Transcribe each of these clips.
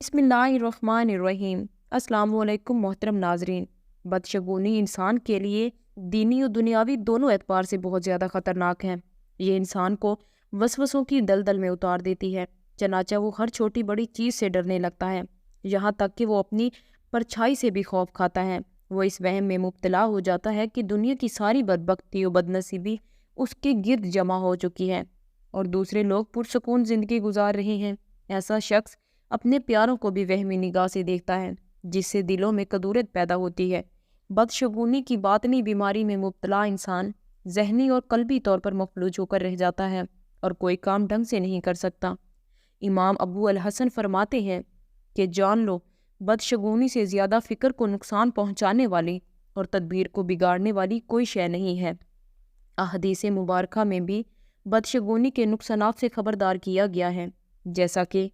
बिस्मिल्लाहिर्रहमानिर्रहीम। अस्सलाम वालेकुम मोहतरम नाजरीन। बदशगुनी इंसान के लिए दीनी और दुनियावी दोनों एतबार से बहुत ज़्यादा ख़तरनाक है। ये इंसान को वसवसों की दलदल में उतार देती है। चनाचा वो हर छोटी बड़ी चीज़ से डरने लगता है, यहाँ तक कि वो अपनी परछाई से भी खौफ खाता है। वो इस वहम में मुब्तला हो जाता है कि दुनिया की सारी बदबख्ती और बदनसीबी उसके गिर्द जमा हो चुकी है और दूसरे लोग पुरसकून ज़िंदगी गुजार रहे हैं। ऐसा शख्स अपने प्यारों को भी वहमी निगाह से देखता है, जिससे दिलों में कदूरत पैदा होती है। बदशगुनी की बातनी बीमारी में मुब्तला इंसान जहनी और कल्बी तौर पर मफलूज होकर रह जाता है और कोई काम ढंग से नहीं कर सकता। इमाम अबू अल हसन फरमाते हैं कि जान लो, बदशगुनी से ज़्यादा फ़िक्र को नुकसान पहुँचाने वाली और तदबीर को बिगाड़ने वाली कोई शय नहीं है। अहदीस मुबारका में भी बदशगुनी के नुकसानात से खबरदार किया गया है, जैसा कि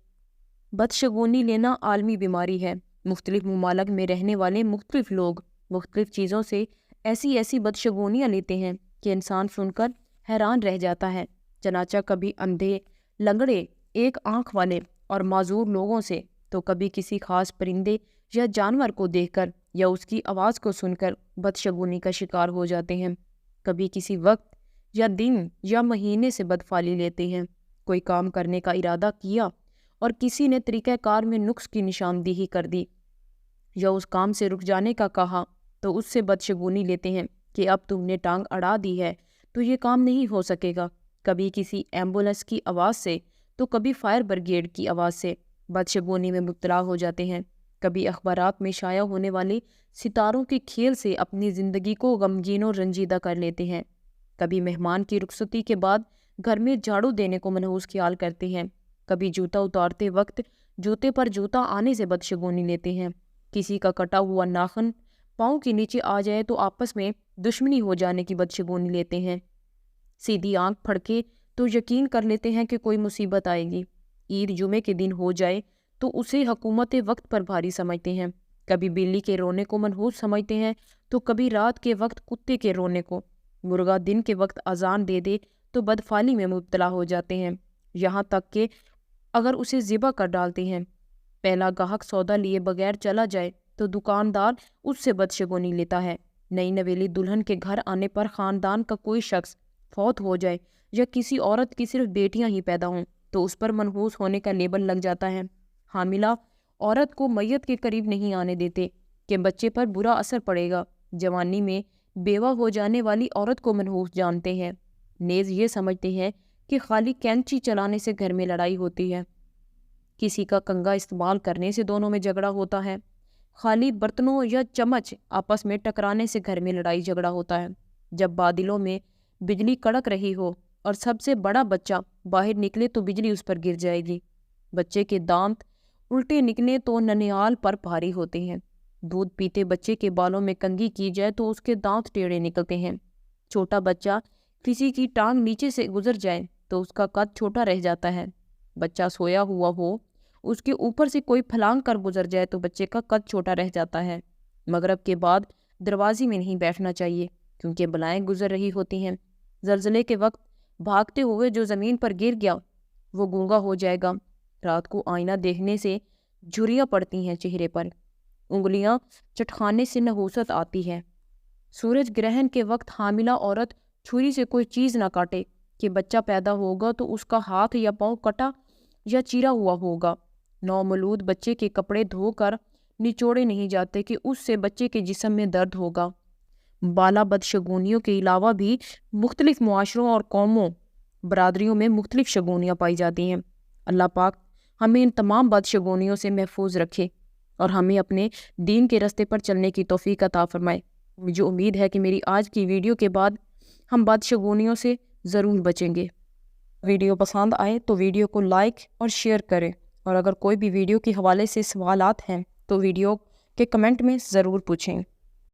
बदशगुनी लेना आलमी बीमारी है। मुख्तलिफ ममालिक में रहने वाले मुख्तलिफ लोग मुख्तलिफ चीज़ों से ऐसी ऐसी बदशगुनियाँ लेते हैं कि इंसान सुनकर हैरान रह जाता है। चनाचा कभी अंधे, लंगड़े, एक आँख वाले और माजूर लोगों से, तो कभी किसी खास परिंदे या जानवर को देखकर या उसकी आवाज़ को सुनकर बदशगुनी का शिकार हो जाते हैं। कभी किसी वक्त या दिन या महीने से बदफाली लेते हैं। कोई काम करने का इरादा किया और किसी ने तरीक़ाकार में नुक्स की निशानदेही कर दी या उस काम से रुक जाने का कहा, तो उससे बदशगुनी लेते हैं कि अब तुमने टांग अड़ा दी है तो ये काम नहीं हो सकेगा। कभी किसी एम्बुलेंस की आवाज़ से तो कभी फायर ब्रिगेड की आवाज़ से बदशगुनी में मुब्तला हो जाते हैं। कभी अखबारात में शाया होने वाले सितारों के खेल से अपनी ज़िंदगी को गमगीन और रंजीदा कर लेते हैं। कभी मेहमान की रुखसती के बाद घर में झाड़ू देने को मनहूस ख्याल करते हैं। कभी जूता उतारते वक्त जूते पर जूता आने से बदशगुनी लेते हैं। किसी का कटा हुआ नाखून पाँव के नीचे आ जाए तो आपस में दुश्मनी हो जाने की बदशगुनी लेते हैं। सीधी आंख फड़के तो यकीन कर लेते हैं कि कोई मुसीबत आएगी। ईद जुमे के दिन हो जाए तो उसे हुकूमत वक्त पर भारी समझते हैं। कभी बिल्ली के रोने को मनहूस समझते हैं तो कभी रात के वक्त कुत्ते के रोने को। मुर्गा दिन के वक्त अजान दे दे तो बदफाली में मुब्तला हो जाते हैं, यहाँ तक कि अगर उसे ज़िबा कर डालते हैं। पहला गाहक सौदा लिए बगैर चला जाए तो दुकानदार उससे बदशगुनी लेता है। नई नवेली दुल्हन के घर आने पर ख़ानदान का कोई शख्स फौत हो जाए या किसी औरत की सिर्फ बेटियां ही पैदा हों तो उस पर मनहूस होने का लेबल लग जाता है। हामिला औरत को मैयत के करीब नहीं आने देते कि बच्चे पर बुरा असर पड़ेगा। जवानी में बेवा हो जाने वाली औरत को मनहूस जानते हैं। नेज़ ये समझते हैं कि खाली कैंची चलाने से घर में लड़ाई होती है। किसी का कंगा इस्तेमाल करने से दोनों में झगड़ा होता है। खाली बर्तनों या चम्मच आपस में टकराने से घर में लड़ाई झगड़ा होता है। जब बादलों में बिजली कड़क रही हो और सबसे बड़ा बच्चा बाहर निकले तो बिजली उस पर गिर जाएगी। बच्चे के दांत उल्टे निकले तो ननिहाल पर भारी होते हैं। दूध पीते बच्चे के बालों में कंघी की जाए तो उसके दांत टेढ़े निकलते हैं। छोटा बच्चा किसी की टांग नीचे से गुजर जाए तो उसका कद छोटा रह जाता है। बच्चा सोया हुआ हो, उसके ऊपर से कोई फलांग कर गुजर जाए तो बच्चे का कद छोटा रह जाता है। मगरिब के बाद दरवाजे में नहीं बैठना चाहिए क्योंकि बलाएं गुजर रही होती हैं। ज़लज़ले के वक्त भागते हुए जो ज़मीन पर गिर गया वो गूंगा हो जाएगा। रात को आईना देखने से झुर्रियाँ पड़ती हैं चेहरे पर, उंगलियां चटखाने से नहूसत आती है। सूरज ग्रहण के वक्त हामिला औरत छुरी से कोई चीज़ ना काटे कि बच्चा पैदा होगा तो उसका हाथ या पाँव कटा या चीरा हुआ होगा। नौमौलूद बच्चे के कपड़े धोकर निचोड़े नहीं जाते कि उससे बच्चे के जिस्म में दर्द होगा। बाला बदशगुनियों के अलावा भी मुख्तलिफ मुआशरों और कौमों बरादरियों में मुख्तलिफ शगुनियाँ पाई जाती हैं। अल्लाह पाक हमें इन तमाम बदशगुनियों से महफूज रखे और हमें अपने दीन के रास्ते पर चलने की तौफीक अता फरमाए। मुझे उम्मीद है कि मेरी आज की वीडियो के बाद हम बदशगुनियों से ज़रूर बचेंगे। वीडियो पसंद आए तो वीडियो को लाइक और शेयर करें, और अगर कोई भी वीडियो के हवाले से सवालात हैं तो वीडियो के कमेंट में ज़रूर पूछें।